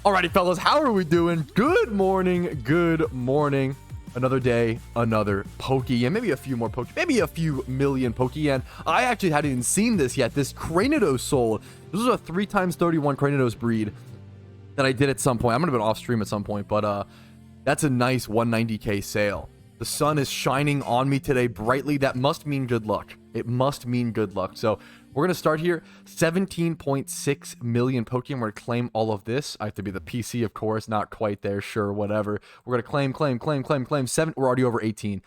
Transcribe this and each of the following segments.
Alrighty, fellas, how are we doing? Good morning, good morning. Another day, another Pokeyen, maybe a few more maybe a few million Pokeyen. I actually hadn't even seen this yet. This Cranidos sold. This was a 3x31 Cranidos breed that I did at some point. I'm gonna be off stream at some point, but that's a nice 190k sale. The sun is shining on me today brightly. That must mean good luck. It must mean good luck. So we're going to start here. 17.6 million Pokemon. We're going to claim all of this. I have to be the PC, of course. Not quite there. Sure, whatever. We're going to claim. 7. We're already over 18.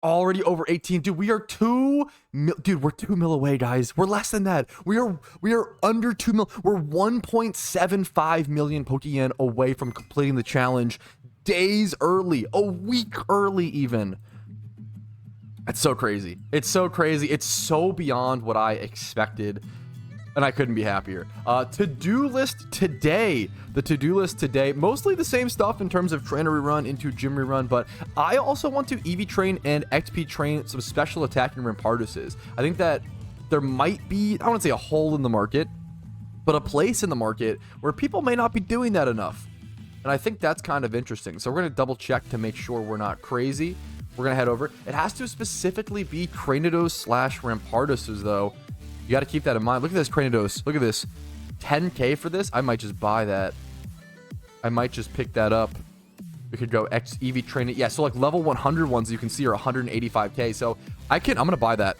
Already over 18. Dude, we are 2 mil. Dude, we're 2 mil away, guys. We're less than that. We are under 2 mil. We're 1.75 million Pokemon away from completing the challenge. Days early. A week early, even. It's so crazy. It's so crazy. It's so beyond what I expected, and I couldn't be happier. To-do list today. The to-do list today, mostly the same stuff in terms of trainer rerun into gym rerun, but I also want to EV train and XP train some special attacking Rampardoses. I think that there might be, I don't want to say a hole in the market, but a place in the market where people may not be doing that enough. And I think that's kind of interesting. So we're going to double check to make sure we're not crazy. We're going to head over. It has to specifically be Cranidos / Rampardoses, though. You got to keep that in mind. Look at this Cranidos. Look at this. 10k for this. I might just buy that. I might just pick that up. We could go EV train it. Yeah, so like level 100 ones you can see are 185k. So I'm going to buy that.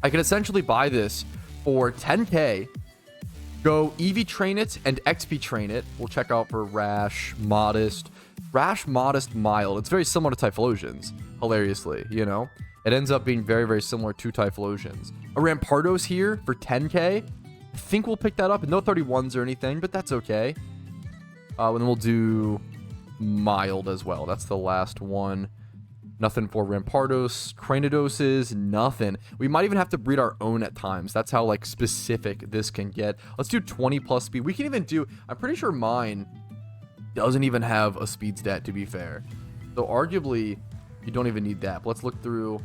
I can essentially buy this for 10k. Go EV train it and XP train it. We'll check out for Rash, Modest, Mild. It's very similar to Typhlosions, hilariously, you know? It ends up being very, very similar to Typhlosions. A Rampardos here for 10k. I think we'll pick that up. No 31s or anything, but that's okay. And then we'll do Mild as well. That's the last one. Nothing for Rampardos. Cranidoses, nothing. We might even have to breed our own at times. That's how, like, specific this can get. Let's do 20 plus speed. We can even do, I'm pretty sure mine doesn't even have a speed stat, to be fair. So arguably, you don't even need that. But let's look through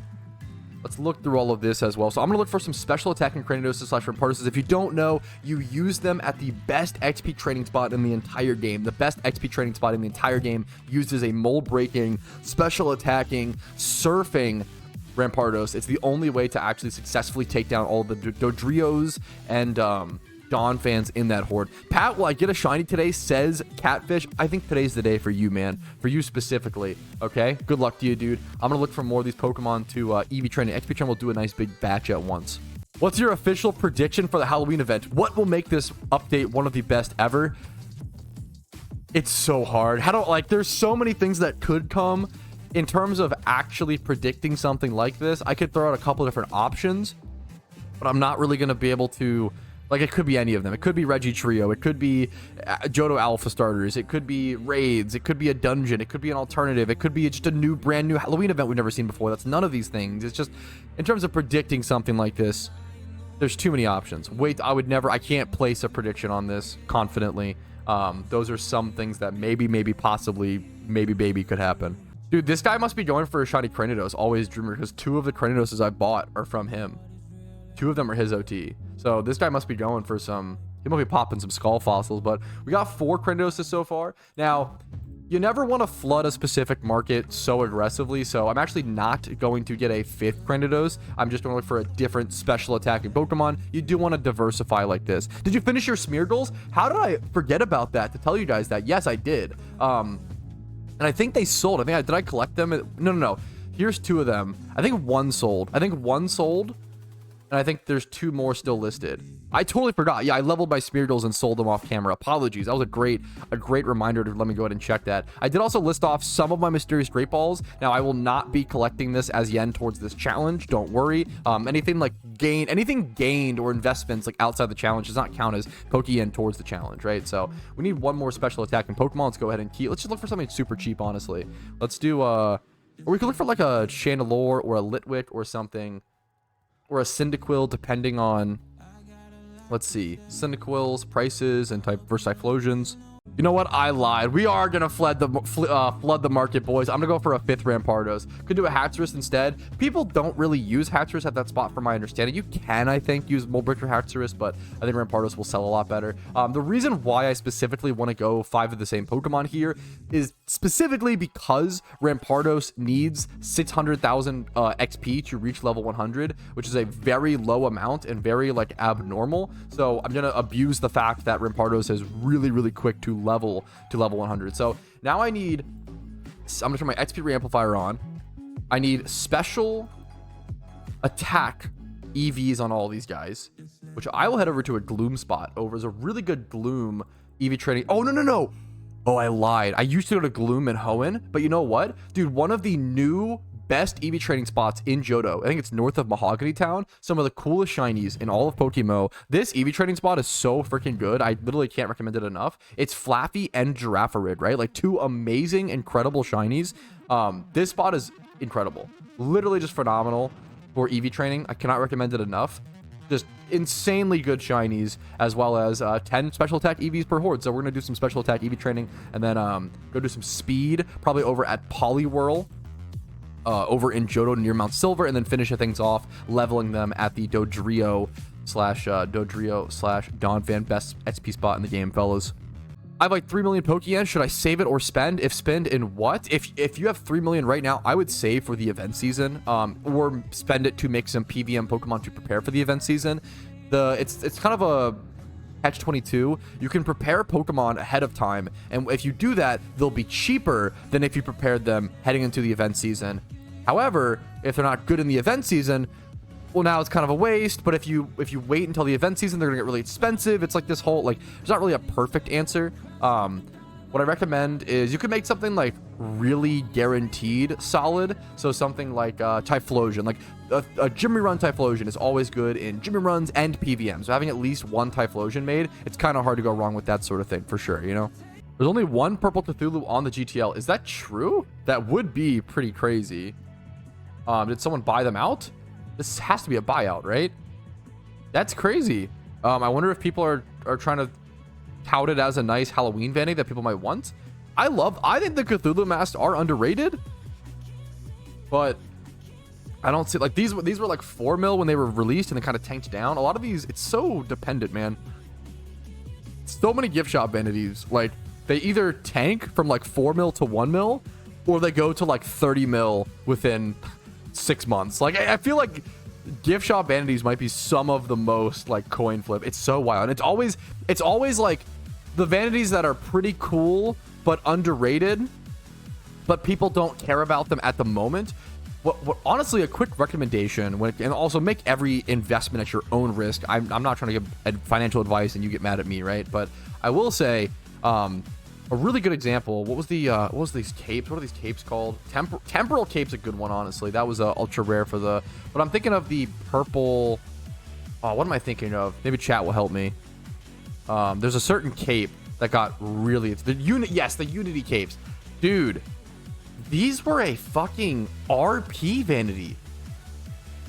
all of this as well. So I'm going to look for some special attacking Cranidoses / Rampardoses. If you don't know, you use them at the best XP training spot in the entire game. The best XP training spot in the entire game uses a mold breaking, special attacking, surfing Rampardos. It's the only way to actually successfully take down all the Dodrios and Dawn fans in that horde. Pat, will I get a shiny today? Says Catfish. I think today's the day for you, man. For you specifically. Okay? Good luck to you, dude. I'm going to look for more of these Pokemon to EV train. XP train will do a nice big batch at once. What's your official prediction for the Halloween event? What will make this update one of the best ever? It's so hard. There's so many things that could come. In terms of actually predicting something like this, I could throw out a couple different options, but I'm not really going to be able to. Like, it could be any of them. It could be Reggie Trio. It could be Johto Alpha starters. It could be raids. It could be a dungeon. It could be an alternative. It could be just a brand new Halloween event we've never seen before. That's none of these things. It's just, in terms of predicting something like this, there's too many options. Wait, I can't place a prediction on this confidently. Those are some things that maybe, possibly, maybe could happen. Dude, this guy must be going for a shiny Cranidos. Always Dreamer, because 2 of the Cranidoses I bought are from him. 2 of them are his OT. So this guy must be going for some, he might be popping some skull fossils, but we got 4 Cranidoses so far. Now, you never want to flood a specific market so aggressively, so I'm actually not going to get a 5th Cranidos. I'm just going to look for a different special attacking Pokemon. You do want to diversify like this. Did you finish your smear goals? How did I forget about that to tell you guys that? Yes, I did. And I think they sold. Did I collect them? No. Here's 2 of them. I think one sold. And I think there's 2 more still listed. I totally forgot. Yeah, I leveled my Smeargles and sold them off camera. Apologies. That was a great reminder to let me go ahead and check that. I did also list off some of my mysterious Great Balls. Now, I will not be collecting this as yen towards this challenge. Don't worry. Anything gained or investments like outside the challenge does not count as Pokeyen towards the challenge, right? So we need one more special attacking Pokemon. Let's go ahead and let's just look for something super cheap, honestly. Let's do or we could look for like a Chandelure or a Litwick or something. Or a Cyndaquil, depending on, let's see, Cyndaquil's prices and versus Typhlosions. You know what? I lied. We are gonna flood the market, boys. I'm gonna go for a 5th Rampardos. Could do a Haxorus instead. People don't really use Haxorus at that spot, from my understanding. You can, I think, use Molebreaker Haxorus, but I think Rampardos will sell a lot better. The reason why I specifically want to go 5 of the same Pokemon here is specifically because Rampardos needs 600,000 XP to reach level 100, which is a very low amount and very like abnormal. So I'm gonna abuse the fact that Rampardos is really, really quick to level 100. So now I'm gonna turn my XP reamplifier on. I need special attack EVs on all these guys, which I will head over to a Gloom spot. There's a really good Gloom EV training. Oh, no. Oh, I lied. I used to go to Gloom and Hoenn, but you know what? Dude, one of the new best EV training spots in Johto, I think it's north of Mahogany Town, some of the coolest shinies in all of PokeMMO. This EV training spot is so freaking good. I literally can't recommend it enough. It's Flaffy and Girafarid, right? Like 2 amazing, incredible shinies. This spot is incredible. Literally just phenomenal for EV training. I cannot recommend it enough. Just insanely good shinies, as well as 10 special attack EVs per horde. So we're gonna do some special attack EV training, and then go do some speed, probably over at Poliwhirl, over in Johto near Mount Silver, and then finish things off leveling them at the Dodrio slash Donphan best XP spot in the game, fellas. I have like 3 million Pokeyen. Should I save it or spend? If spend in what? If you have 3 million right now, I would save for the event season, or spend it to make some PVM Pokemon to prepare for the event season. It's kind of a catch-22. You can prepare Pokemon ahead of time, and if you do that, they'll be cheaper than if you prepared them heading into the event season. However, if they're not good in the event season, well, now it's kind of a waste. But if you wait until the event season, they're gonna get really expensive. It's like this whole, like, there's not really a perfect answer. What I recommend is you can make something like really guaranteed solid. So something like Typhlosion, like a Gym Rerun Typhlosion is always good in Gym Reruns and PVM. So having at least one Typhlosion made, it's kind of hard to go wrong with that sort of thing, for sure, you know? There's only one purple Cthulhu on the GTL. Is that true? That would be pretty crazy. Did someone buy them out? This has to be a buyout, right? That's crazy. I wonder if people are trying to tout it as a nice Halloween vanity that people might want. I think the Cthulhu masks are underrated, but I don't see, like, these were like 4 mil when they were released and they kind of tanked down. A lot of these, it's so dependent, man. So many gift shop vanities, like, they either tank from like 4 mil to 1 mil, or they go to like 30 mil within 6 months. Like, I feel like gift shop vanities might be some of the most like coin flip. It's so wild. And it's always like the vanities that are pretty cool but underrated, but people don't care about them at the moment. What honestly, a quick recommendation, and also make every investment at your own risk. I'm not trying to give financial advice and you get mad at me, right? But I will say, a really good example. What was these capes? What are these capes called? Temporal cape's a good one, honestly. That was ultra rare for the. But I'm thinking of the purple. Oh, what am I thinking of? Maybe chat will help me. There's a certain cape that got really. It's the Yes, the Unity capes, dude. These were a fucking RP vanity,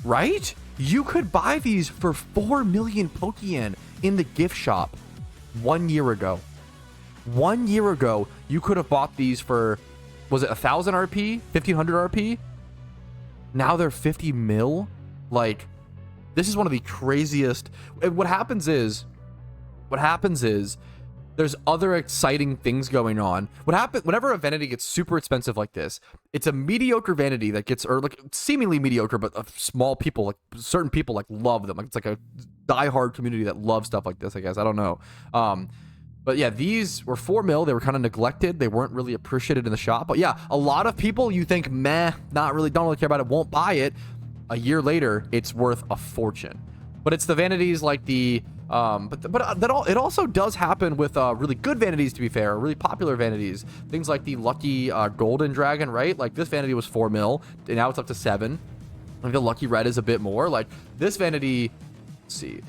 right? You could buy these for 4 million Pokeyen in the gift shop 1 year ago. 1 year ago, you could have bought these for, was it 1,000 RP, 1,500 RP? Now they're 50 mil. Like, this is one of the craziest. What happens is there's other exciting things going on. Whenever a vanity gets super expensive like this, it's a mediocre vanity that gets, or like seemingly mediocre, but small people, like certain people, like love them. Like, it's like a diehard community that loves stuff like this, I guess. I don't know. But yeah, these were 4 mil. They were kind of neglected. They weren't really appreciated in the shop. But yeah, a lot of people, you think, meh, don't really care about it, won't buy it. A year later, it's worth a fortune. But it's the vanities like the, it also does happen with really good vanities, to be fair, really popular vanities. Things like the Lucky Golden Dragon, right? Like, this vanity was 4 mil, and now it's up to 7. Like, the Lucky Red is a bit more. Like, this vanity... see,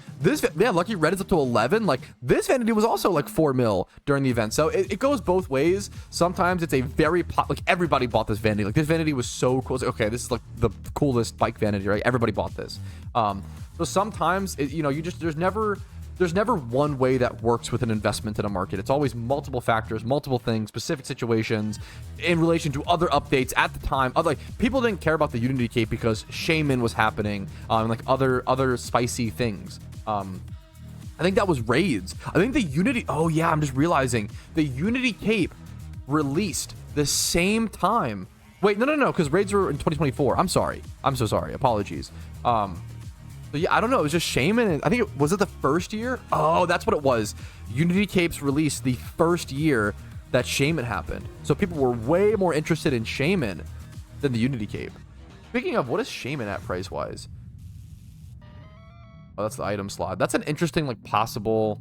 Lucky Red is up to 11. Like, this vanity was also like 4 mil during the event, so it goes both ways. Sometimes it's a very like, everybody bought this vanity. Like, this vanity was so cool. Like, okay, this is like the coolest bike vanity, right? Everybody bought this. So sometimes you know, there's never there's never one way that works with an investment in a market. It's always multiple factors, multiple things, specific situations in relation to other updates at the time. Like, people didn't care about the Unity Cape because Shaman was happening, and like other spicy things. I think that was raids. I think the Unity, oh yeah, I'm just realizing the Unity Cape released the same time. Wait, no, because raids were in 2024. I'm sorry. I'm so sorry. Apologies. So yeah, I don't know. It was just Shaman. And I think was it the first year? Oh, that's what it was. Unity Capes released the first year that Shaman happened. So people were way more interested in Shaman than the Unity Cape. Speaking of, what is Shaman at price wise? Oh, that's the item slot. That's an interesting, like, possible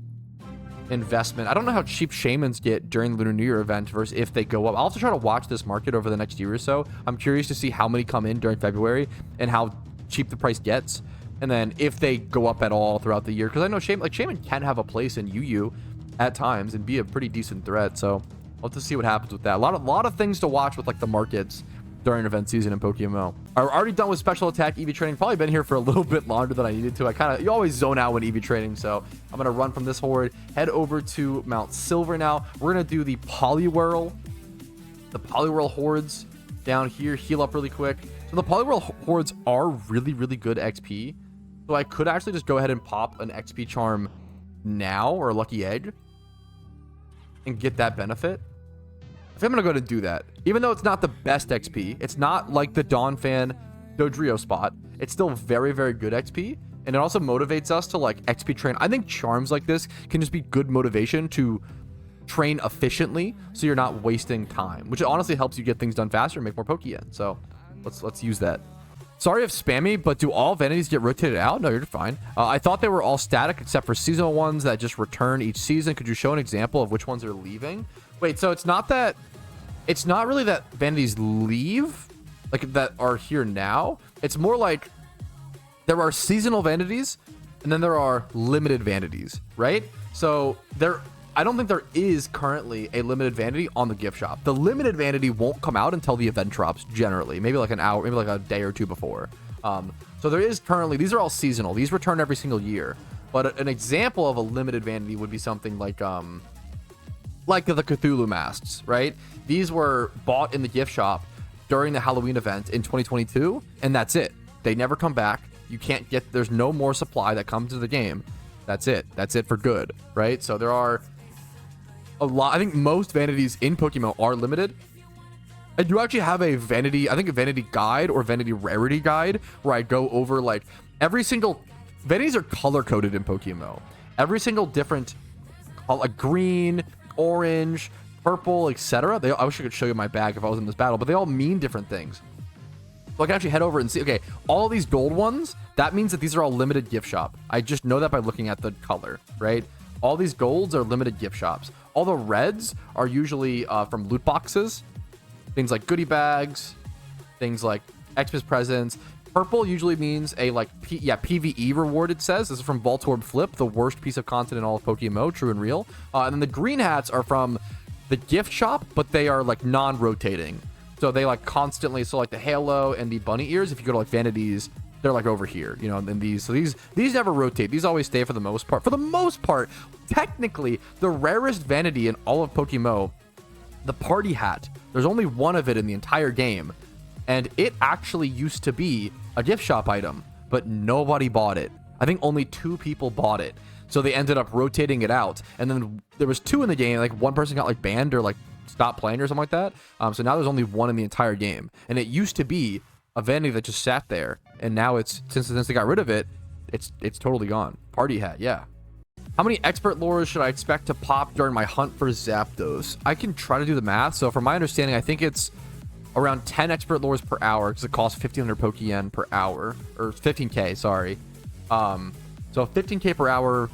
investment. I don't know how cheap Shamans get during the Lunar New Year event versus if they go up. I'll have to try to watch this market over the next year or so. I'm curious to see how many come in during February and how cheap the price gets. And then if they go up at all throughout the year, because I know Shaman can have a place in UU at times and be a pretty decent threat. So we'll have to see what happens with that. A lot of things to watch with, like, the markets during event season in PokeMMO. I'm already done with Sp.Atk EV training. Probably been here for a little bit longer than I needed to. You always zone out when EV training. So I'm going to run from this horde, head over to Mount Silver now. We're going to do the Poliwhirl hordes down here, heal up really quick. So the Poliwhirl hordes are really, really good XP. So I could actually just go ahead and pop an XP charm now, or a lucky egg, and get that benefit. I think I'm gonna go ahead and do that. Even though it's not the best XP, it's not like the Donphan Dodrio spot. It's still very, very good XP. And it also motivates us to, like, XP train. I think charms like this can just be good motivation to train efficiently, so you're not wasting time, which honestly helps you get things done faster and make more Pokeyen. So let's use that. Sorry if spammy, but do all vanities get rotated out? No, you're fine. I thought they were all static except for seasonal ones that just return each season. Could you show an example of which ones are leaving? Wait, so it's not really that vanities leave, like, that are here now. It's more like there are seasonal vanities and then there are limited vanities, right? So I don't think there is currently a limited vanity on the gift shop. The limited vanity won't come out until the event drops generally, maybe like an hour, maybe like a day or two before. So there is currently, these are all seasonal. These return every single year. But an example of a limited vanity would be something like the Cthulu masks, right? These were bought in the gift shop during the Halloween event in 2022, and that's it. They never come back. You can't get, there's no more supply that comes to the game. That's it. That's it for good, right? So there are a lot. I think most vanities in Pokemon are limited. I do actually have a vanity, I think a vanity guide or vanity rarity guide, where I go over, like, every single, vanities are color coded in Pokemon. Every single different, like, green, orange, purple, etc. I wish I could show you my bag if I was in this battle, but they all mean different things. So I can actually head over and see, okay, all these gold ones, that means that these are all limited gift shop. I just know that by looking at the color, right? All these golds are limited gift shops. All the reds are usually from loot boxes, things like goodie bags, things like Xmas presents. Purple usually means a, like, PvE reward, it says. This is from Voltorb Flip, the worst piece of content in all of PokeMMO, true and real. And then the green hats are from the gift shop, but they are, like, non-rotating. So they, like, constantly, so, like, the halo and the bunny ears, if you go to, like, vanities, they're, like, over here, you know, and these, so these never rotate. These always stay for the most part. For the most part, technically, the rarest vanity in all of PokeMMO, the party hat, there's only one of it in the entire game, and it actually used to be a gift shop item, but nobody bought it. I think only 2 people bought it, so they ended up rotating it out, and then there was 2 in the game, like, one person got, like, banned or, like, stopped playing or something like that. So now there's only 1 in the entire game, and it used to be a vanity that just sat there, and now it's, since they got rid of it, it's totally gone. Party hat, yeah. How many expert lures should I expect to pop during my hunt for Zapdos? I can try to do the math. So from my understanding, I think it's around 10 expert lures per hour, because it costs 1,500 Pokeyen per hour, or 15k, sorry. So 15k per hour,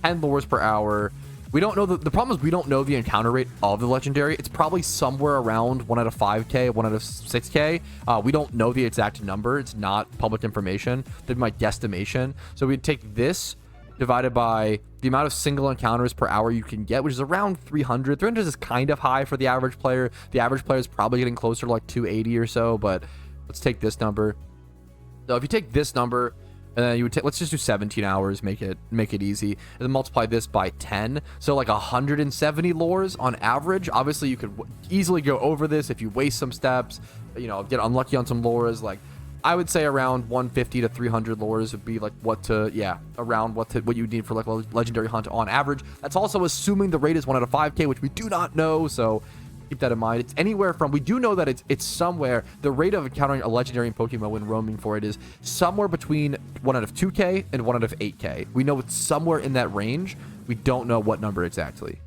10 lures per hour. We don't know, the problem is we don't know the encounter rate of the legendary. It's probably somewhere around 1 out of 5k, 1 out of 6k. We don't know the exact number. It's not public information. That's my guesstimation. So we'd take this divided by the amount of single encounters per hour you can get, which is around 300. 300 is kind of high for the average player. The average player is probably getting closer to, like, 280 or so, but let's take this number. So if you take this number, And then you would take, let's just do 17 hours, make it easy, and then multiply this by 10. So like 170 lures on average. Obviously, you could easily go over this if you waste some steps, you know, get unlucky on some lures. Like, I would say around 150 to 300 lures would be like around what you need for like a legendary hunt on average. That's also assuming the rate is 1 out of 5k, which we do not know. So keep that in mind. It's anywhere from, we do know that it's somewhere, the rate of encountering a legendary in PokeMMO when roaming for it is somewhere between 1 out of 2k and 1 out of 8k. We know it's somewhere in that range. We don't know what number exactly.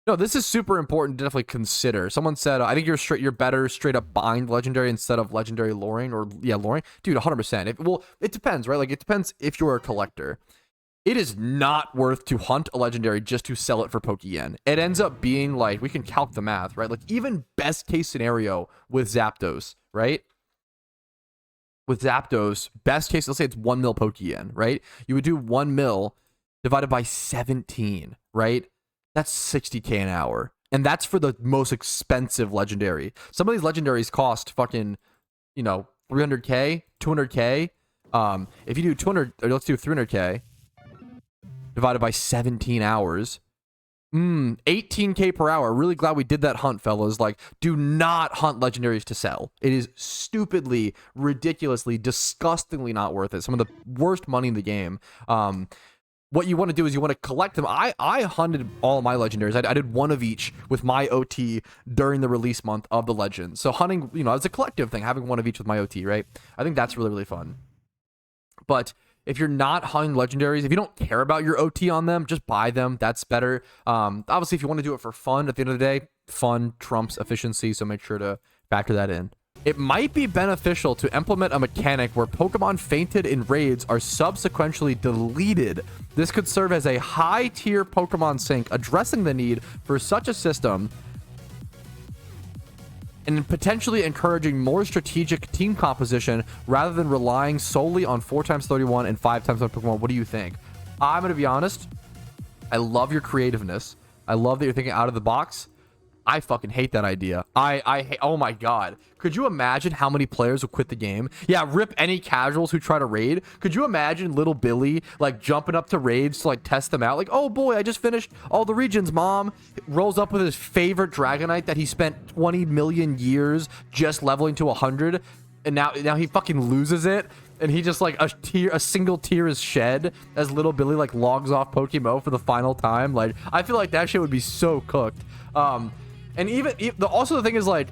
No, this is super important to definitely consider. Someone said, I think you're better straight up buying legendary instead of legendary luring, or luring. Dude, 100%. Well, it depends, right? Like, it depends if you're a collector. It is not worth to hunt a legendary just to sell it for PokeYen. It ends up being like, we can calc the math, right? Like, even best case scenario with Zapdos, right? With Zapdos, best case, let's say it's 1 mil PokeYen, right? You would do 1 mil divided by 17, right? That's 60k an hour. And that's for the most expensive legendary. Some of these legendaries cost fucking, 300k, 200k. If you do 200, or let's do 300k. Divided by 17 hours. 18k per hour. Really glad we did that hunt, fellas. Like, do not hunt legendaries to sell. It is stupidly, ridiculously, disgustingly not worth it. Some of the worst money in the game. What you want to do is you want to collect them. I hunted all my legendaries. I did one of each with my OT during the release month of the Legends. So hunting, it's a collective thing, having one of each with my OT, right? I think that's really, really fun. But if you're not hunting legendaries, if you don't care about your OT on them, just buy them. That's better. Obviously, if you want to do it for fun, at the end of the day, fun trumps efficiency, so make sure to factor that in. It might be beneficial to implement a mechanic where Pokemon fainted in raids are subsequently deleted. This could serve as a high-tier Pokemon sink, addressing the need for such a system and potentially encouraging more strategic team composition rather than relying solely on 4x31 and 5x on Pokemon. What do you think? I'm going to be honest. I love your creativeness. I love that you're thinking out of the box. I fucking hate that idea. I hate, oh my god. Could you imagine how many players will quit the game? Yeah, rip any casuals who try to raid. Could you imagine little Billy like jumping up to raids to like test them out? Like, oh boy, I just finished all the regions, mom. Rolls up with his favorite Dragonite that he spent 20 million years just leveling to 100. And now he fucking loses it. And he just like a single tear is shed as little Billy like logs off PokeMMO for the final time. Like, I feel like that shit would be so cooked. And also the thing is, like,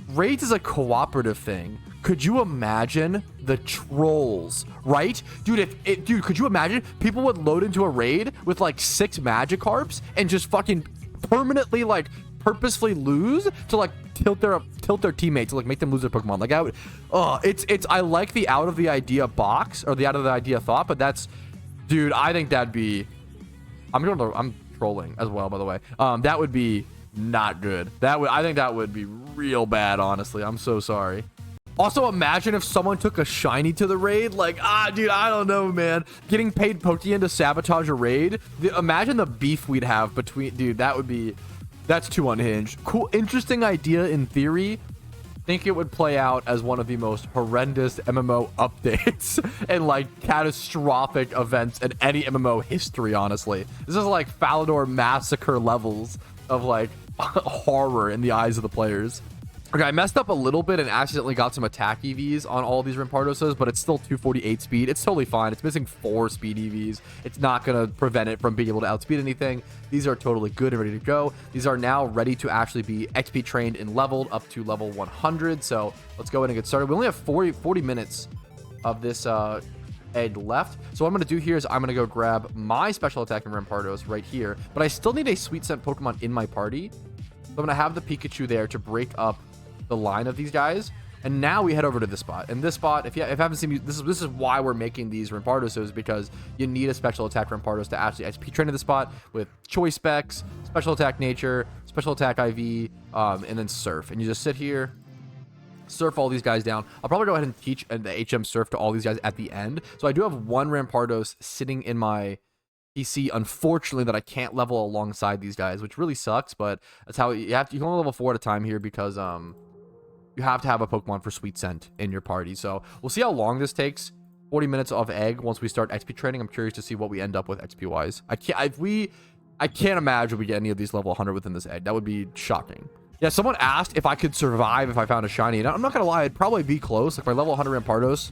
raids is a cooperative thing. Could you imagine the trolls, right? Dude, dude, could you imagine people would load into a raid with like 6 Magikarps and just fucking permanently, like, purposefully lose to like tilt their teammates to like make them lose their Pokemon? Like, I like the out of the idea box, or the out of the idea thought, but that's, dude, I think that'd be, I'm trolling as well, by the way. That would be not good. I think that would be real bad, honestly. I'm so sorry. Also, imagine if someone took a shiny to the raid. Like, dude, I don't know, man. Getting paid PokeYen to sabotage a raid. Imagine the beef we'd have between, dude, that's too unhinged. Cool, interesting idea in theory. Think it would play out as one of the most horrendous MMO updates and like catastrophic events in any MMO history, honestly. This is like Falador Massacre levels of like horror in the eyes of the players. Okay, I messed up a little bit and accidentally got some attack EVs on all these Rampardos, but it's still 248 speed. It's totally fine. It's missing 4 speed EVs. It's not going to prevent it from being able to outspeed anything. These are totally good and ready to go. These are now ready to actually be XP trained and leveled up to level 100. So let's go in and get started. We only have 40 minutes of this egg left. So what I'm going to do here is I'm going to go grab my special attacking Rampardos right here, but I still need a sweet scent Pokemon in my party. So I'm going to have the Pikachu there to break up the line of these guys. And now we head over to this spot. And this spot, if you haven't seen me, this is why we're making these Rampardos, because you need a special attack Rampardos to actually XP train to the spot with choice specs, special attack nature, special attack IV, and then surf. And you just sit here, surf all these guys down. I'll probably go ahead and teach the HM surf to all these guys at the end. So I do have one Rampardos sitting in my PC, unfortunately, that I can't level alongside these guys, which really sucks, but that's how you can only level 4 at a time here, because you have to have a Pokemon for Sweet Scent in your party. So we'll see how long this takes. 40 minutes of egg once we start XP training. I'm curious to see what we end up with XP wise. I can't imagine we get any of these level 100 within this egg. That would be shocking. Yeah, someone asked if I could survive if I found a shiny. And I'm not gonna lie, I'd probably be close. Like my level 100 Rampardos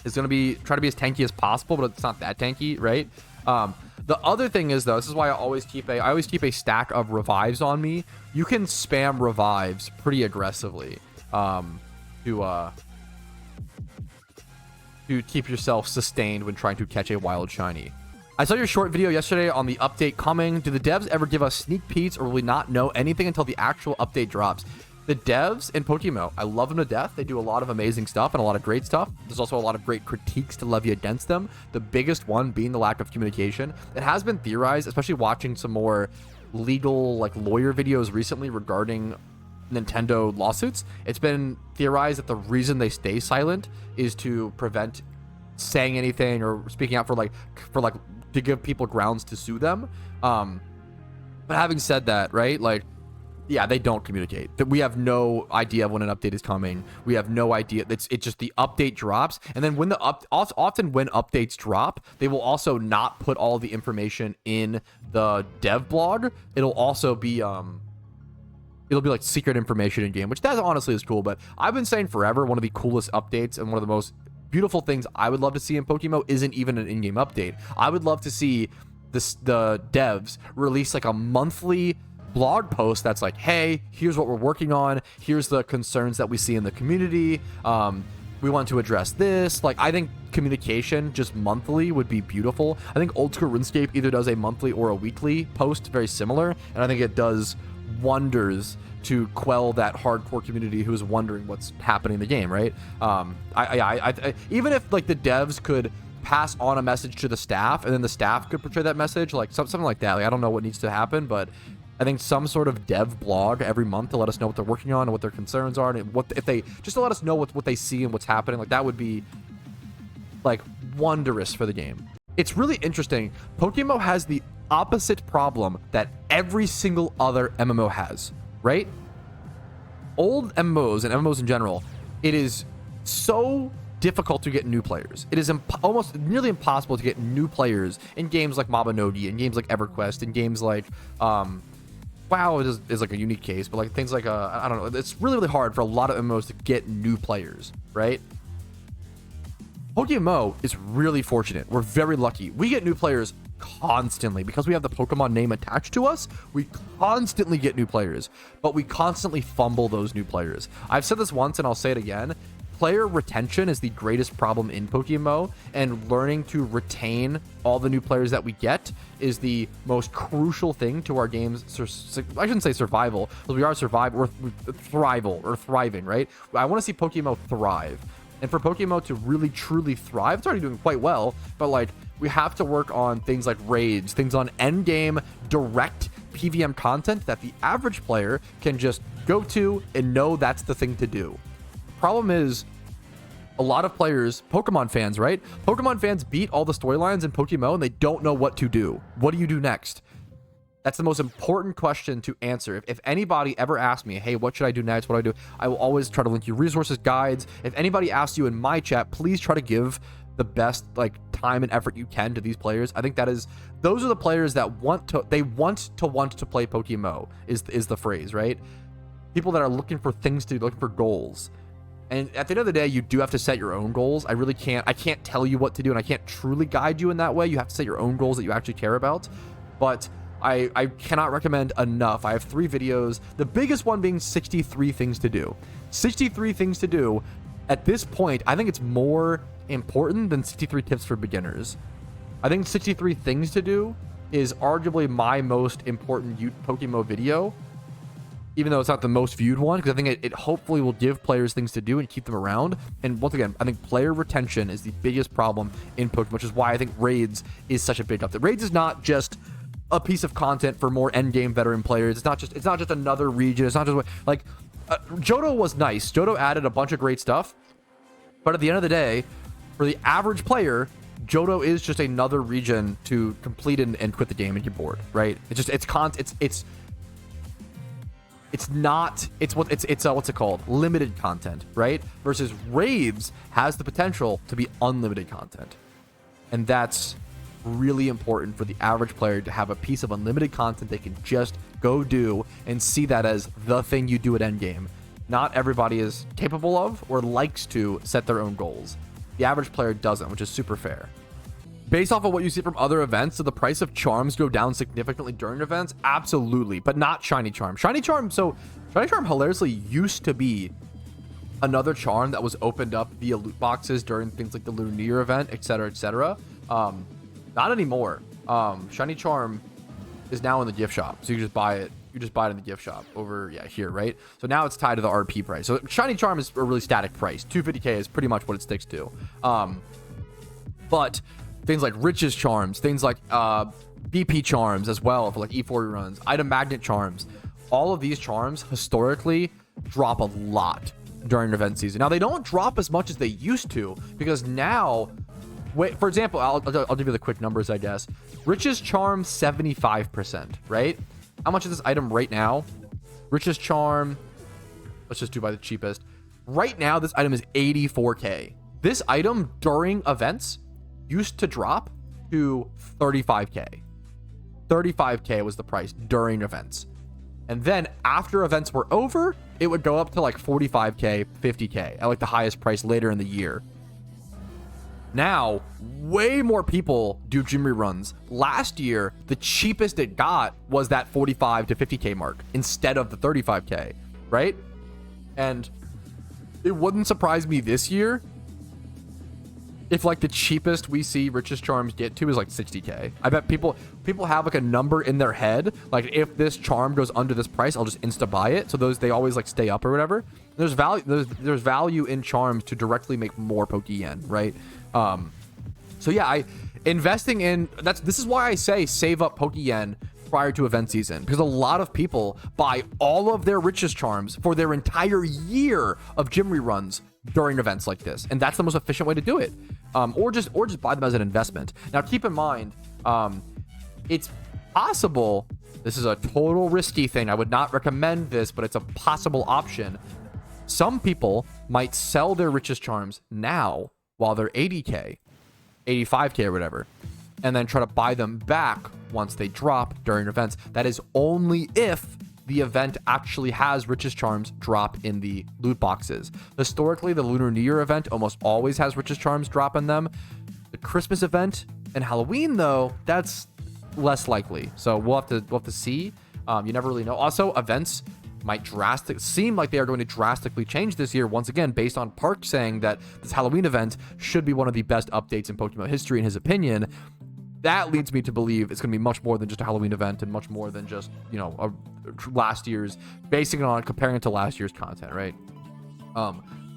is gonna be try to be as tanky as possible, but it's not that tanky, right? The other thing is though, this is why I always keep a stack of revives on me. You can spam revives pretty aggressively to keep yourself sustained when trying to catch a wild shiny. I saw your short video yesterday on the update coming. Do the devs ever give us sneak peeks, or will we not know anything until the actual update drops? The devs in PokeMMO, I love them to death. They do a lot of amazing stuff and a lot of great stuff. There's also a lot of great critiques to levy against them. The biggest one being the lack of communication. It has been theorized, especially watching some more legal, like lawyer videos recently regarding Nintendo lawsuits. It's been theorized that the reason they stay silent is to prevent saying anything or speaking out for to give people grounds to sue them. But having said that, right, like, yeah, they don't communicate. We have no idea of when an update is coming. We have no idea. It's just the update drops, and then when often when updates drop, they will also not put all the information in the dev blog. It'll also be it'll be like secret information in game, which that honestly is cool. But I've been saying forever, one of the coolest updates and one of the most beautiful things I would love to see in PokeMMO isn't even an in-game update. I would love to see the devs release like a monthly blog post that's like, hey, here's what we're working on, here's the concerns that we see in the community, we want to address this. Like, I think communication just monthly would be beautiful. I think old school RuneScape either does a monthly or a weekly post, very similar, and I think it does wonders to quell that hardcore community who's wondering what's happening in the game, right? I even if like the devs could pass on a message to the staff and then the staff could portray that message, like something like that. Like, I don't know what needs to happen, but I think some sort of dev blog every month to let us know what they're working on and what their concerns are, and what if they just to let us know what they see and what's happening. Like, that would be like wondrous for the game. It's really interesting. PokeMMO has the opposite problem that every single other MMO has, right? Old MMOs and MMOs in general, it is so difficult to get new players. It is almost nearly impossible to get new players in games like Mabinogi, in games like EverQuest, in games like WoW is like a unique case, but like things like I don't know, it's really hard for a lot of MMOs to get new players, right? PokeMMO is really fortunate. We're very lucky. We get new players constantly because we have the Pokemon name attached to us. We constantly get new players, but we constantly fumble those new players. I've said this once and I'll say it again. Player retention is the greatest problem in PokeMMO, and learning to retain all the new players that we get is the most crucial thing to our game's, I shouldn't say survival, because we are thriving, right? I want to see PokeMMO thrive. And for PokeMMO to really truly thrive, it's already doing quite well, but like, we have to work on things like raids, things on end game direct PVM content that the average player can just go to and know that's the thing to do. Problem is, a lot of players, Pokemon fans, right? Pokemon fans beat all the storylines in PokeMMO and they don't know what to do. What do you do next? That's the most important question to answer. If anybody ever asks me, hey, what should I do next? What do I do? I will always try to link you resources, guides. If anybody asks you in my chat, please try to give the best like time and effort you can to these players. I think those are the players that want to play PokeMMO is the phrase, right? People that are looking for things to do, looking for goals. And at the end of the day, you do have to set your own goals. I can't tell you what to do, and I can't truly guide you in that way. You have to set your own goals that you actually care about. But I cannot recommend enough. I have 3 videos, the biggest one being 63 things to do. 63 things to do. At this point, I think it's more important than 63 tips for beginners. I think 63 things to do is arguably my most important PokeMMO video, even though it's not the most viewed one, because I think it hopefully will give players things to do and keep them around. And once again, I think player retention is the biggest problem in Pokemon, which is why I think Raids is such a big update. Raids is not just a piece of content for more endgame veteran players. It's not just another region. It's not just like Johto was nice. Johto added a bunch of great stuff, but at the end of the day, for the average player, Johto is just another region to complete and quit the game and get bored, right? It's it's not, it's what's it called? Limited content, right? Versus Raves has the potential to be unlimited content. And that's really important for the average player to have a piece of unlimited content they can just go do and see that as the thing you do at endgame. Not everybody is capable of or likes to set their own goals. The average player doesn't, which is super fair. Based off of what you see from other events, do the price of charms go down significantly during events? Absolutely, but not shiny charm. Shiny charm hilariously used to be another charm that was opened up via loot boxes during things like the Lunar New Year event, etc., etc. Not anymore. Shiny charm is now in the gift shop, so you just buy it. You just buy it in the gift shop over here, right? So now it's tied to the RP price. So shiny charm is a really static price. 250k is pretty much what it sticks to. But things like riches charms, things like BP charms as well for like E4 runs, item magnet charms, all of these charms historically drop a lot during event season. Now they don't drop as much as they used to because now, for example, I'll give you the quick numbers, I guess. Riches charm 75%, right? How much is this item right now? Riches charm, let's just do by the cheapest. Right now, this item is 84k. This item during events used to drop to 35k. 35k was the price during events. And then after events were over, it would go up to like 45k, 50k at like the highest price later in the year. Now, way more people do gym reruns. Last year, the cheapest it got was that 45 to 50k mark instead of the 35k, right? And it wouldn't surprise me this year if like the cheapest we see riches charms get to is like 60k. I bet people have like a number in their head, like if this charm goes under this price, I'll just insta buy it. So they always like stay up or whatever. There's value in charms to directly make more Poke-Yen, right? So yeah, this is why I say save up Poke-Yen prior to event season, because a lot of people buy all of their riches charms for their entire year of gym reruns during events like this, and that's the most efficient way to do it. Or just buy them as an investment. Now keep in mind, it's possible, this is a total risky thing, I would not recommend this, but it's a possible option. Some people might sell their riches charms now while they're 80k, 85k or whatever, and then try to buy them back once they drop during events. That is only if the event actually has riches charms drop in the loot boxes. Historically, the Lunar New Year event almost always has riches charms drop in them. The Christmas event and Halloween, though, that's less likely. So we'll have to see. You never really know. Also, events might seem like they are going to drastically change this year, once again, based on Park saying that this Halloween event should be one of the best updates in Pokemon history, in his opinion. That leads me to believe it's going to be much more than just a Halloween event and much more than just, last year's, basing it on comparing it to last year's content, right?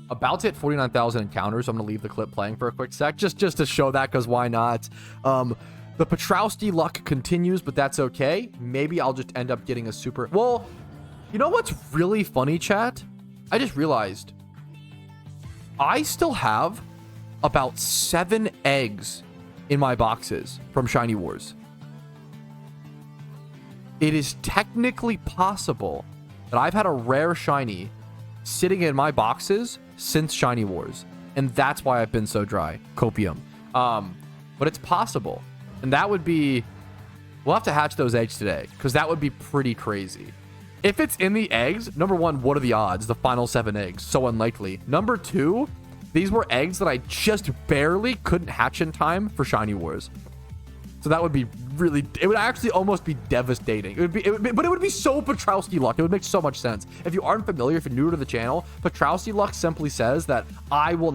About to hit 49,000 encounters. So I'm going to leave the clip playing for a quick sec, just to show that, because why not? The Petrowski luck continues, but that's okay. Maybe I'll just end up getting a super... Well, you know what's really funny, chat? I just realized I still have about 7 eggs in my boxes from Shiny Wars. It is technically possible that I've had a rare shiny sitting in my boxes since Shiny Wars, and that's why I've been so dry. Copium. But it's possible, and that would be... We'll have to hatch those eggs today, because that would be pretty crazy. If it's in the eggs, number one, what are the odds? The final 7 eggs. So unlikely. Number 2, these were eggs that I just barely couldn't hatch in time for Shiny Wars. So that would be really... It would actually almost be devastating. But it would be so Petrowski luck. It would make so much sense. If you aren't familiar, if you're new to the channel, Petrowski luck simply says that I will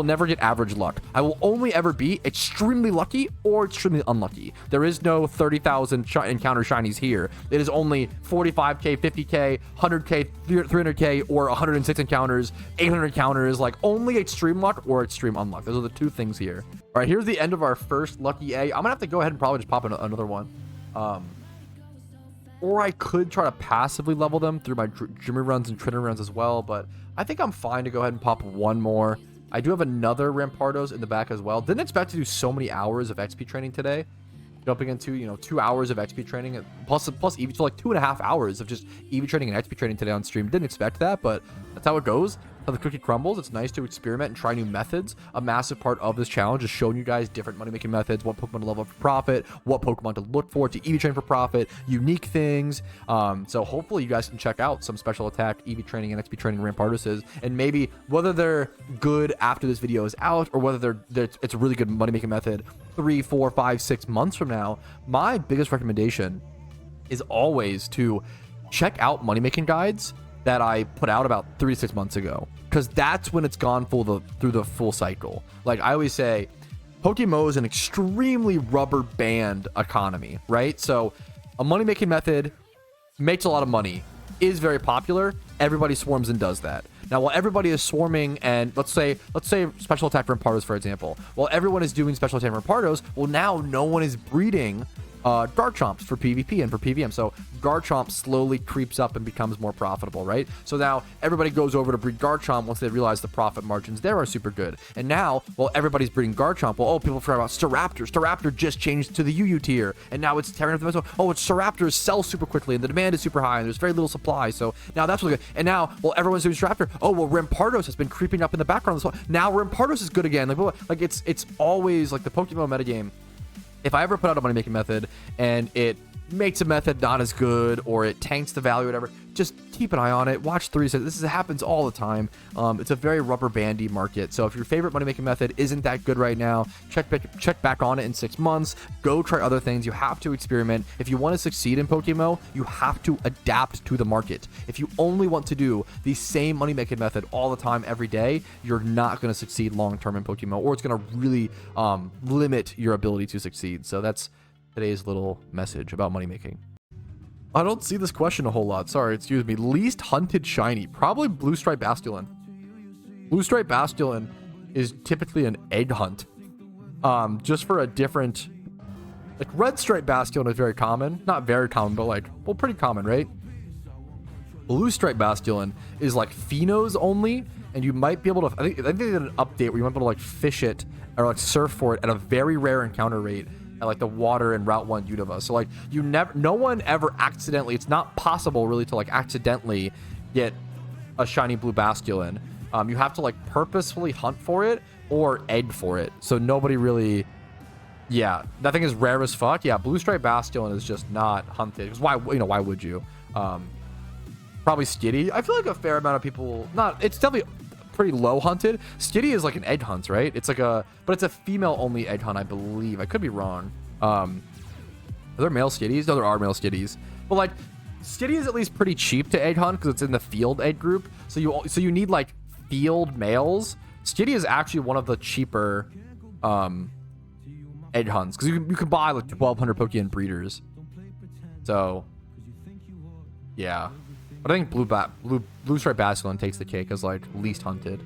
never get average luck. I will only ever be extremely lucky or extremely unlucky. There is no 30,000 encounter shinies here. It is only 45k, 50k, 100k, 300k, or 106 encounters, 800 encounters, like only extreme luck or extreme unluck. Those are the 2 things here. All right, here's the end of our first lucky egg. I'm gonna have to go ahead and probably just pop another one. Or I could try to passively level them through my Jimmy runs and Trainer runs as well, but I think I'm fine to go ahead and pop one more. I do have another Rampardos in the back as well. Didn't expect to do so many hours of XP training today. jumping into, you know, 2 hours of XP training, plus EV, so like 2.5 hours of just EV training and XP training today on stream. Didn't expect that, but that's how it goes. How the cookie crumbles. It's nice to experiment and try new methods. A massive part of this challenge is showing you guys different money-making methods, what Pokemon to level up for profit, what Pokemon to look for to EV train for profit, unique things. So hopefully you guys can check out some special attack, EV training, and XP training Rampardos, and maybe whether they're good after this video is out or whether it's a really good money-making method 3, 4, 5, 6 months from now. My biggest recommendation is always to check out money-making guides that I put out about 3 to 6 months ago, because that's when it's gone through the full cycle. Like I always say, PokeMMO is an extremely rubber band economy, right? So a money-making method makes a lot of money, is very popular. Everybody swarms and does that. Now, while everybody is swarming, and let's say special attack Rampardos, for example, while everyone is doing special attack Rampardos, well, now no one is breeding Garchomps for PvP and for PVM. So Garchomp slowly creeps up and becomes more profitable, right? So now everybody goes over to breed Garchomp once they realize the profit margins there are super good. And now, well, everybody's breeding Garchomp. Well, oh, people forgot about Staraptor. Staraptor just changed to the UU tier, and now it's tearing up the mess. Oh, it's Staraptors sell super quickly, and the demand is super high, and there's very little supply. So now that's really good. And now, well, everyone's doing Staraptor. Oh, well, Rampardos has been creeping up in the background. Now Rampardos is good again. Like it's always like the Pokemon metagame. If I ever put out a money-making method and it makes a method not as good, or it tanks the value or whatever, just keep an eye on it. Watch 3 seconds. This happens all the time. It's a very rubber bandy market. So if your favorite money-making method isn't that good right now, check back on it in 6 months. Go try other things. You have to experiment. If you want to succeed in PokeMMO, you have to adapt to the market. If you only want to do the same money-making method all the time, every day, you're not going to succeed long-term in PokeMMO, or it's going to really limit your ability to succeed. So that's today's little message about money making. I don't see this question a whole lot. Sorry, excuse me. Least hunted shiny. Probably Blue Stripe Basculin. Blue Stripe Basculin is typically an egg hunt. Just for a different... Like, Red Stripe Basculin is very common. Not very common, but like, well, pretty common, right? Blue Stripe Basculin is like Phenos only, and you might be able to... I think they did an update where you might be able to like fish it or like surf for it at a very rare encounter rate at like the water in Route 1 Unova. So like no one ever accidentally, it's not possible really to like accidentally get a shiny blue Basculin. You have to like purposefully hunt for it or egg for it. So nobody really, yeah, that thing is rare as fuck. Yeah, Blue Stripe Basculin is just not hunted. Because why would you? Probably Skitty. I feel like a fair amount of people, it's definitely pretty low hunted. Skitty is like an egg hunt, right? It's like but it's a female only egg hunt, I believe. I could be wrong. Are there male Skitties? No, there are male Skitties. But like, Skitty is at least pretty cheap to egg hunt because it's in the field egg group. So you need like field males. Skitty is actually one of the cheaper egg hunts because you can buy like 1,200 Pokemon breeders. So yeah. But I think Blue Stripe Basculin takes the cake as like least hunted.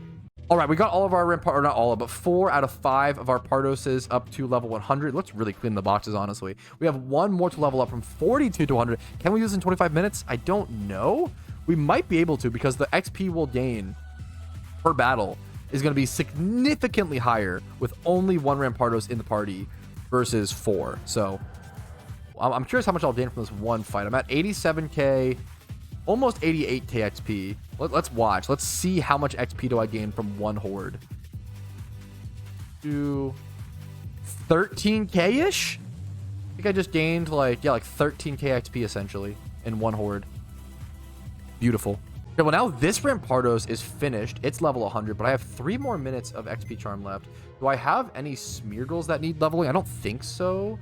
All right, we got all of our or not all of, but 4 out of 5 of our Pardoses up to level 100. Let's really clean the boxes, honestly. We have 1 more to level up from 42 to 100. Can we do this in 25 minutes? I don't know. We might be able to, because the XP we'll gain per battle is going to be significantly higher with only 1 Rampardos in the party versus 4. So I'm curious how much I'll gain from this one fight. I'm at 87k. Almost 88k XP. Let's watch. Let's see how much XP do I gain from 1 horde. To 13k-ish? I think I just gained like 13k XP essentially in 1 horde. Beautiful. Okay, well now this Rampardos is finished. It's level 100, but I have 3 more minutes of XP charm left. Do I have any Smeargles that need leveling? I don't think so.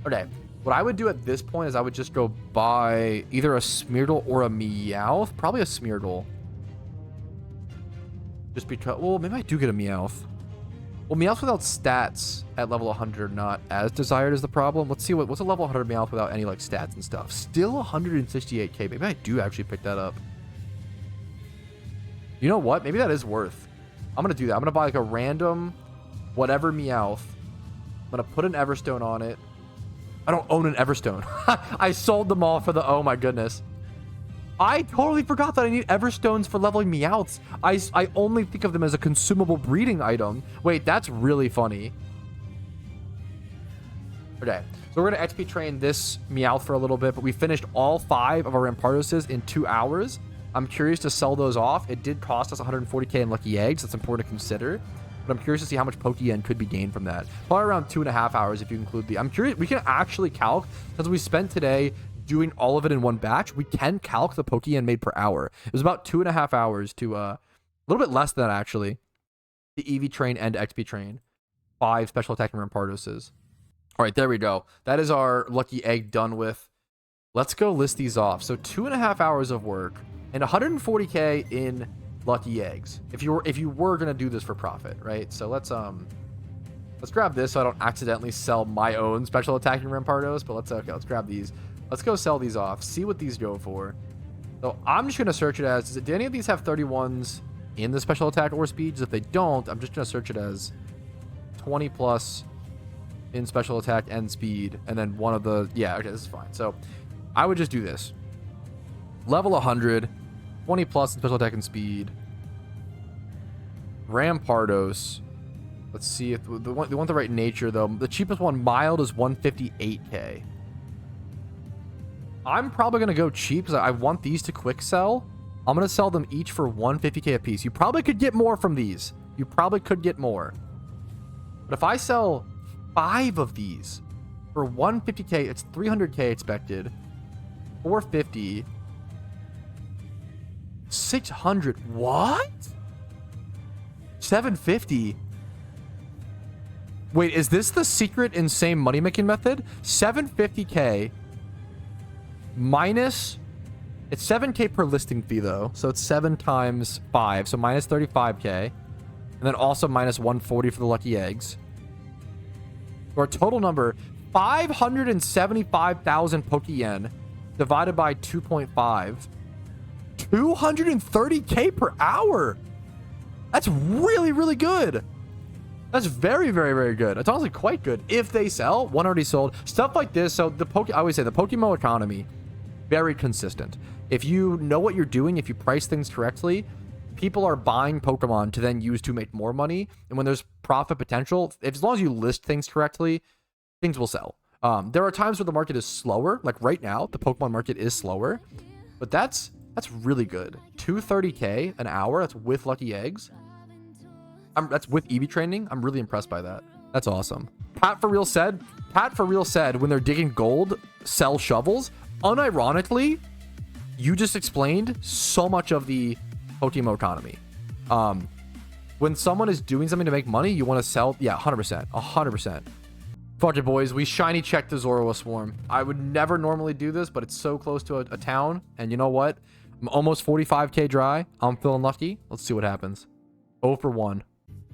Okay. What I would do at this point is I would just go buy either a Smeargle or a Meowth. Probably a Smeargle. Just because... Well, maybe I do get a Meowth. Well, Meowth without stats at level 100 not as desired is the problem. Let's see what's a level 100 Meowth without any like stats and stuff. Still 168k. Maybe I do actually pick that up. You know what? Maybe that is worth. I'm going to do that. I'm going to buy like a random whatever Meowth. I'm going to put an Everstone on it. I don't own an Everstone. I sold them all for the... Oh my goodness. I totally forgot that I need Everstones for leveling Meowths. I only think of them as a consumable breeding item. Wait, that's really funny. Okay, so we're gonna XP train this Meowth for a little bit, but we finished all 5 of our Rampardoses in 2 hours. I'm curious to sell those off. It did cost us 140k in lucky eggs. That's important to consider. But I'm curious to see how much Pokeyen could be gained from that. Probably around 2.5 hours if you include the... I'm curious. We can actually calc, since we spent today doing all of it in one batch, we can calc the Pokeyen made per hour. It was about 2.5 hours to... a little bit less than that, actually. The EV train and XP train. 5 special attacking Rampardoses. All right, there we go. That is our lucky egg done with. Let's go list these off. So 2.5 hours of work and 140k in lucky eggs. If you were gonna do this for profit, right? So let's grab this so I don't accidentally sell my own special attacking Rampardos. But let's grab these. Let's go sell these off. See what these go for. So I'm just gonna search it as. Do any of these have 31s in the special attack or speeds? If they don't, I'm just gonna search it as 20 plus. In special attack and speed, and then one of the... Yeah, okay, this is fine. So I would just do this. Level 100, 20 plus in special attack and speed. Rampardos. Let's see if they want the right nature, though. The cheapest one, mild, is 158k. I'm probably going to go cheap because I want these to quick sell. I'm going to sell them each for 150k a piece. You probably could get more from these. You probably could get more. But if I sell 5 of these for 150k, it's 300k expected. 450, 600. What? 750. Wait, is this the secret insane money making method? 750k minus, it's 7k per listing fee though, so it's 7 times 5, so minus 35k, and then also minus 140 for the lucky eggs. Or a total number, 575,000 Pokeyen divided by 2.5. 230k per hour. That's really, really good. That's very, very, very good. It's honestly quite good. If they sell, one already sold. Stuff like this. So I always say the PokeMMO economy, very consistent. If you know what you're doing, if you price things correctly, people are buying Pokemon to then use to make more money. And when there's profit potential, as long as you list things correctly, things will sell. There are times where the market is slower. Like right now, the Pokemon market is slower. But that's really good. 230k an hour. That's with lucky eggs. That's with EV training. I'm really impressed by that. That's awesome. Pat for real said when they're digging gold, sell shovels. Unironically, you just explained so much of the PokeMMO economy. When someone is doing something to make money, you want to sell. Yeah, 100%. Fuck it, boys. We shiny checked the Zoroa Swarm. I would never normally do this, but it's so close to a town. And you know what? I'm almost 45k dry. I'm feeling lucky. Let's see what happens. 0 for 1.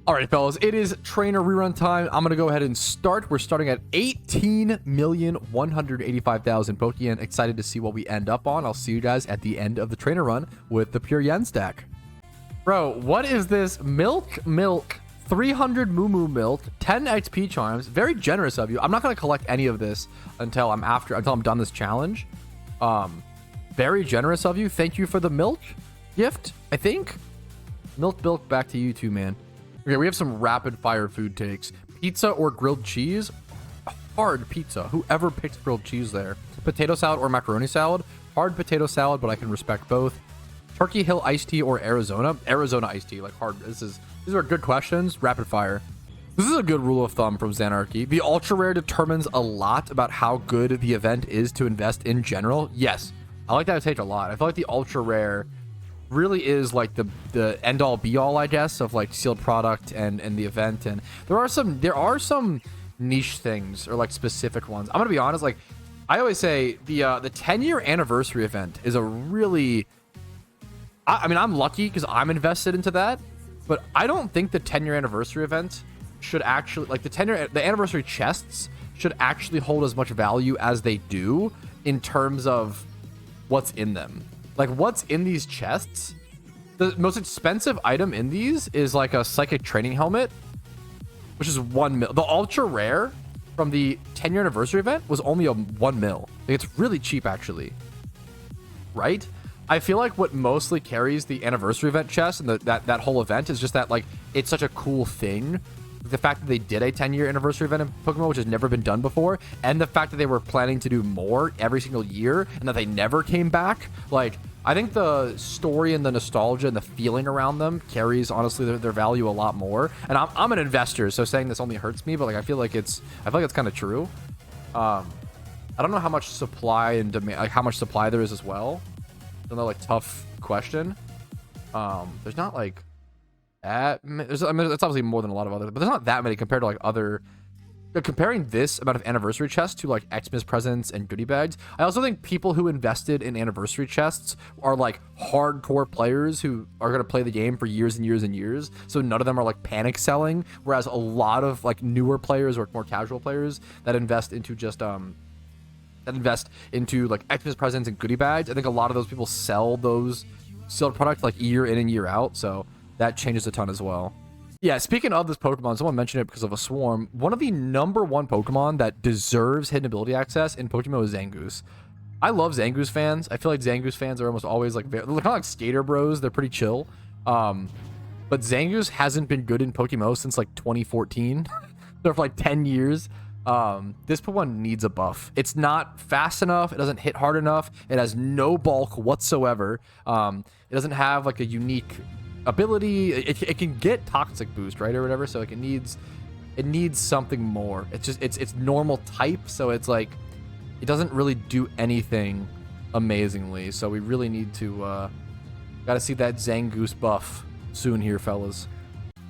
All right, fellas. It is trainer rerun time. I'm going to go ahead and start. We're starting at 18,185,000 Pokeyen. Excited to see what we end up on. I'll see you guys at the end of the trainer run with the pure yen stack. Bro, what is this? Milk, 300 Moo milk, 10 XP charms. Very generous of you. I'm not going to collect any of this until I'm done this challenge. Very generous of you. Thank you for the milk gift, I think. Milk, back to you too, man. Okay, we have some rapid fire food takes. Pizza or grilled cheese? Hard pizza. Whoever picks grilled cheese there. Potato salad or macaroni salad? Hard potato salad, but I can respect both. Turkey Hill iced tea or Arizona? Arizona iced tea, like hard. These are good questions. Rapid fire. This is a good rule of thumb from Zanarchy. The ultra rare determines a lot about how good the event is to invest in general. Yes, I like that take a lot. I feel like the ultra rare really is like the end all be all, I guess, of like sealed product and the event. And there are some niche things or like specific ones. I'm gonna be honest, like I always say, the 10-year anniversary event is a really, I mean, I'm lucky because I'm invested into that, but I don't think the 10-year anniversary event should actually, like the anniversary chests should actually hold as much value as they do in terms of what's in them. Like what's in these chests, the most expensive item in these is like a psychic training helmet, which is 1 mil. The ultra rare from the 10-year anniversary event was only a 1 mil. Like, it's really cheap actually, right? I feel like what mostly carries the anniversary event chest and that whole event is just that like it's such a cool thing the fact that they did a 10-year anniversary event in PokeMMO, which has never been done before, and the fact that they were planning to do more every single year and that they never came back, like, I think the story and the nostalgia and the feeling around them carries, honestly, their value a lot more. And I'm an investor, so saying this only hurts me, but like I feel like it's kind of true. I don't know how much supply and demand, like how much supply there is as well. Another like tough question. There's not like that. I mean, it's obviously more than a lot of other, but there's not that many compared to like other. Comparing this amount of anniversary chests to like Xmas presents and goodie bags, I also think people who invested in anniversary chests are like hardcore players who are going to play the game for years and years and years. So none of them are like panic selling. Whereas a lot of like newer players or more casual players that invest into just like Xmas presents and goodie bags, I think a lot of those people sell those sealed products like year in and year out. So that changes a ton as well. Yeah, speaking of this Pokemon, someone mentioned it because of a swarm. One of the #1 Pokemon that deserves hidden ability access in PokeMMO is Zangoose. I love Zangoose fans. I feel like Zangoose fans are almost always like, they're kind of like skater bros. They're pretty chill. But Zangoose hasn't been good in PokeMMO since like 2014. So for like 10 years. This Pokemon needs a buff. It's not fast enough. It doesn't hit hard enough. It has no bulk whatsoever. It doesn't have like a unique ability. It can get toxic boost, right, or whatever, so like it needs something more. It's just it's normal type, so it's like it doesn't really do anything amazingly, so we really need to gotta see that Zangoose buff soon here, fellas.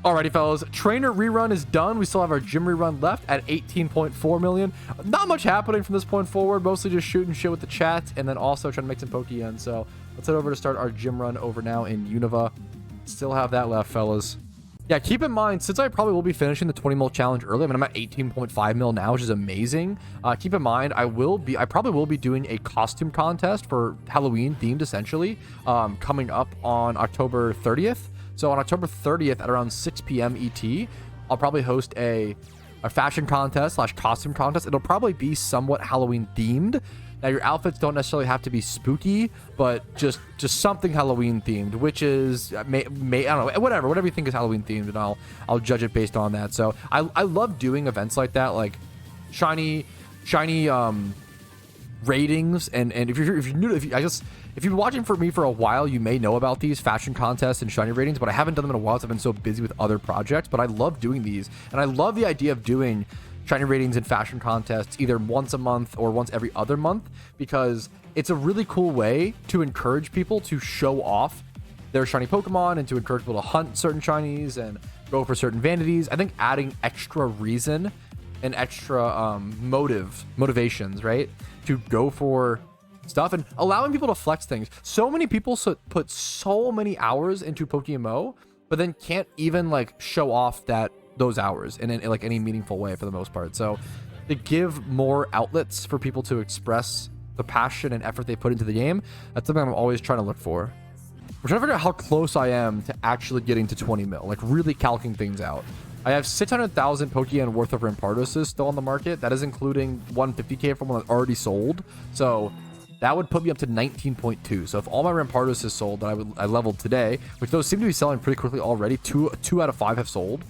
Alrighty, fellas, trainer rerun is done. We still have our gym rerun left at 18.4 million. Not much happening from this point forward, mostly just shooting shit with the chat and then also trying to make some Pokeyen. So let's head over to start our gym run over now in Unova. Still have that left, fellas. Yeah, keep in mind, since I probably will be finishing the 20 mil challenge early, I mean, I'm at 18.5 mil now, which is amazing. Keep in mind, I probably will be doing a costume contest for Halloween themed, essentially, coming up on October 30th. So on October 30th at around 6 p.m. ET, I'll probably host a fashion contest / costume contest. It'll probably be somewhat Halloween themed. Now, your outfits don't necessarily have to be spooky, but just something Halloween themed, which is I don't know, whatever you think is Halloween themed, and I'll judge it based on that. So I love doing events like that, like shiny ratings, and if you're new, if you've been watching for me for a while, you may know about these fashion contests and shiny ratings, but I haven't done them in a while because I've been so busy with other projects. But I love doing these, and I love the idea of doing shiny ratings and fashion contests either once a month or once every other month, because it's a really cool way to encourage people to show off their shiny Pokemon and to encourage people to hunt certain shinies and go for certain vanities. I think adding extra reason and extra motivations, right, to go for stuff and allowing people to flex things. So many people put so many hours into PokeMMO, but then can't even like show off those hours in like any meaningful way for the most part. So to give more outlets for people to express the passion and effort they put into the game, that's something I'm always trying to look for. We're trying to figure out how close I am to actually getting to 20 mil, like really calcing things out. I have 600,000 Pokeyen worth of Rampardos still on the market. That is including 150k from one that's already sold. So that would put me up to 19.2. So if all my Rampardos is sold that I leveled today, which those seem to be selling pretty quickly already, two out of 5 have sold.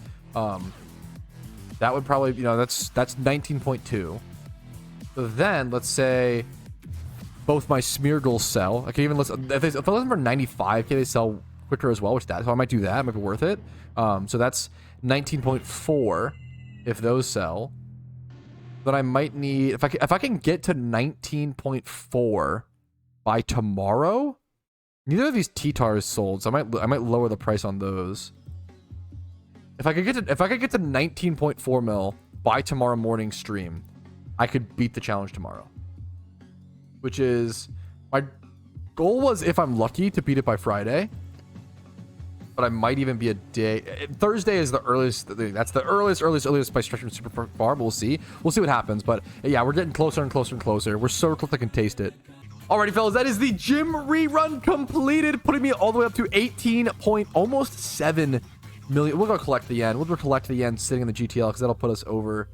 That would probably, that's 19.2. So then let's say both my Smeargles sell. I can even listen, if I listen for 95k, they sell quicker as well, so I might do that. It might be worth it. So that's 19.4 if those sell. Then I might need, if I can get to 19.4 by tomorrow. Neither of these T-Tars sold, so I might lower the price on those. If I could get to 19.4 mil by tomorrow morning stream, I could beat the challenge tomorrow. Which is, my goal was, if I'm lucky, to beat it by Friday. But I might even be a day. Thursday is the earliest. That's the earliest by stretching super far. But we'll see. We'll see what happens. But yeah, we're getting closer and closer and closer. We're so close I can taste it. Alrighty, fellas, that is the gym rerun completed, putting me all the way up to 18 point, almost 7 million. We'll go collect the yen. We'll go collect the yen sitting in the GTL because that'll put us over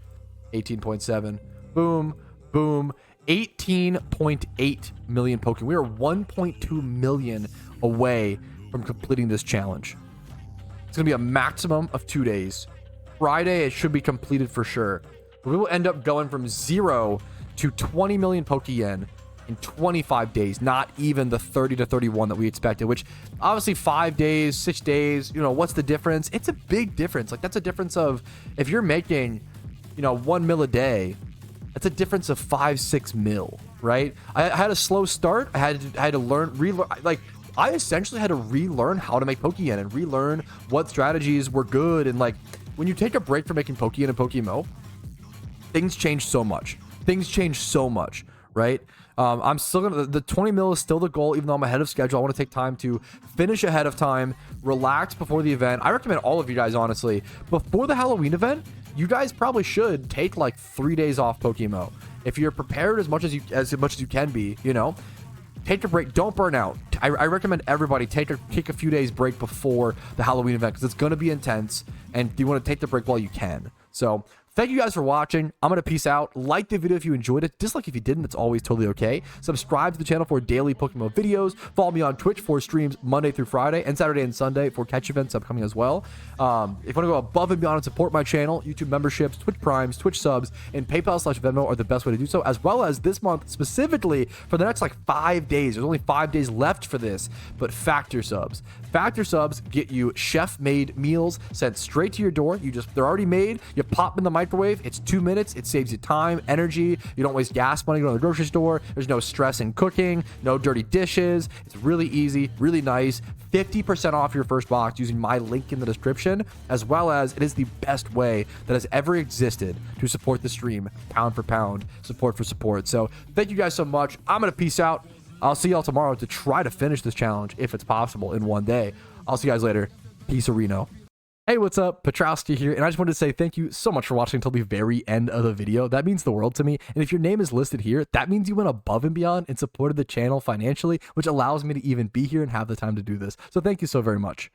18.7. Boom, boom. 18.8 million Pokemon. We are 1.2 million away from completing this challenge. It's gonna be a maximum of 2 days. Friday, it should be completed for sure. We will end up going from 0 to 20 million Poke Yen in 25 days, not even the 30 to 31 that we expected, which obviously 5 days, 6 days, you know, what's the difference? It's a big difference. Like, that's a difference of, if you're making, you know, 1 mil a day, that's a difference of 5-6 mil, right? I had a slow start. I had to relearn, like, I essentially had to relearn how to make Pokeyen and relearn what strategies were good. And like, when you take a break from making Pokeyen and PokeMMO, things change so much. Things change so much, right? I'm still gonna, the 20 mil is still the goal, even though I'm ahead of schedule. I want to take time to finish ahead of time, relax before the event. I recommend all of you guys, honestly, before the Halloween event, you guys probably should take like 3 days off PokeMMO. If you're prepared as much as you can be, you know, take a break. Don't burn out. I recommend everybody take a few days break before the Halloween event, because it's going to be intense, and you want to take the break while you can. So thank you guys for watching. I'm going to peace out. Like the video if you enjoyed it. Dislike if you didn't. It's always totally okay. Subscribe to the channel for daily PokeMMO videos. Follow me on Twitch for streams Monday through Friday and Saturday and Sunday for catch events upcoming as well. If you want to go above and beyond and support my channel, YouTube memberships, Twitch Primes, Twitch subs, and PayPal/Venmo are the best way to do so, as well as this month specifically for the next like 5 days. There's only 5 days left for this, but Factor subs. Factor subs get you chef-made meals sent straight to your door. They're already made. You pop in the microwave. It's 2 minutes. It saves you time, energy. You don't waste gas money going to the grocery store. There's no stress in cooking, no dirty dishes. It's really easy, really nice. 50% off your first box using my link in the description, as well as it is the best way that has ever existed to support the stream, pound for pound, support for support. So thank you guys so much. I'm going to peace out. I'll see y'all tomorrow to try to finish this challenge if it's possible in one day. I'll see you guys later. Peace, Reno. Hey, what's up? Petrowski here, and I just wanted to say thank you so much for watching until the very end of the video. That means the world to me, and if your name is listed here, that means you went above and beyond and supported the channel financially, which allows me to even be here and have the time to do this. So thank you so very much.